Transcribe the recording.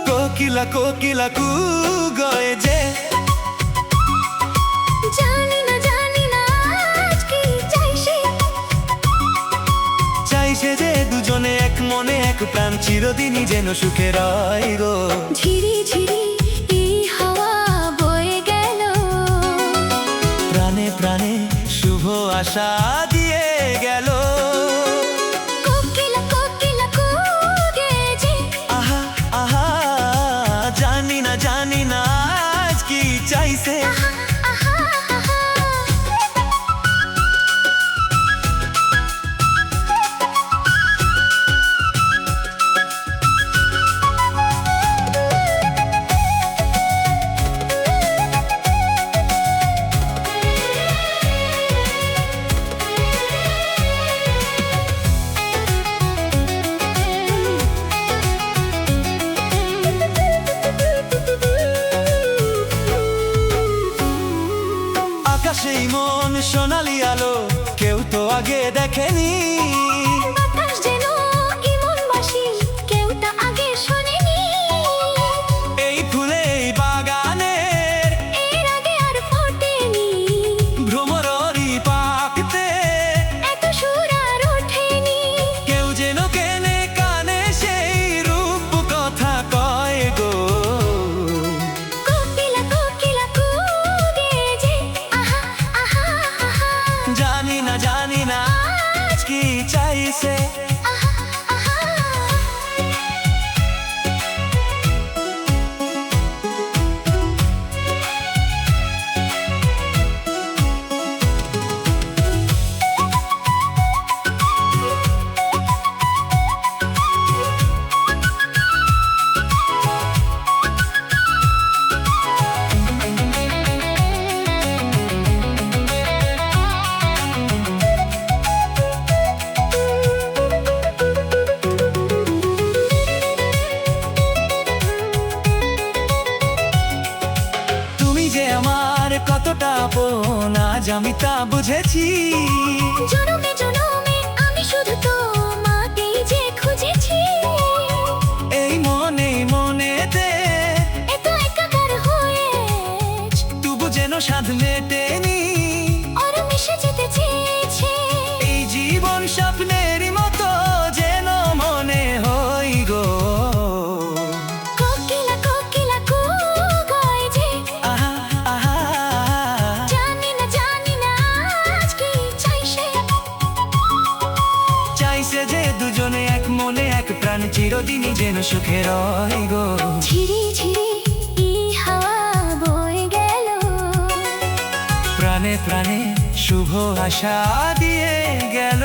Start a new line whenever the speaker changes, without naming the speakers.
কোকিলা কোকিলা কু গয়ে যে
জানি না আজ কি
চাইছে যে দুজনে এক মনে এক প্রাণ চিরদিনই যেন সুখে রয় গো।
ঝিরি ঝিরি এই হাওয়া বয়ে গেল,
প্রাণে প্রাণে শুভ আশা দিয়ে গেল।
কোকিলা কোকিলা কু গেছে,
আহা আহা জানি না আজ কি চাইছে।
আহা আহা
আকাশেই মন সোনালি আলো, কেউ তো আগে দেখেনি।
বাতাস যেন এমন বাঁশি, কেউ তা আগে শোনেনি।
এই ফুলে এই বাগানের
এর আগে আর ফোটেনি,
ভ্রমরই পাখিতে
এত সুর আর ওঠেনি।
কেউ যেন কেনে কানে সেই রূপ কথা কয় গো।
কোকিলা কোকিলা কু গেছে, আহা আহা আহা
জানি না আজ কি চাইছে।
আহা আহা
তুমি যে আমার কতটা আপন আজ আমি তা বুঝেছি।
জনমে জনমে আমি শুধু তোমাকেই যে খুঁজেছি।
এই মনেতে
এত একাকার হয়ে
তবু যেন সাধ মেটেনি।
ওর মিশে যেতে চেয়েছে,
এই জীবন স্বপ্নেরই মতো যেন মনে হই গো।
কোকিলা কোকিলা কু গেছে,
আহা আহা
জানি না আজ কি
চাইছে যে দুজনে এক মনে এক প্রাণ চিরদিনই যেন সুখে রয় গো।
ঝিরি ঝিরি এই হাওয়া বয়ে গেল,
প্রাণে প্রাণে শুভ আশা দিয়ে গেল।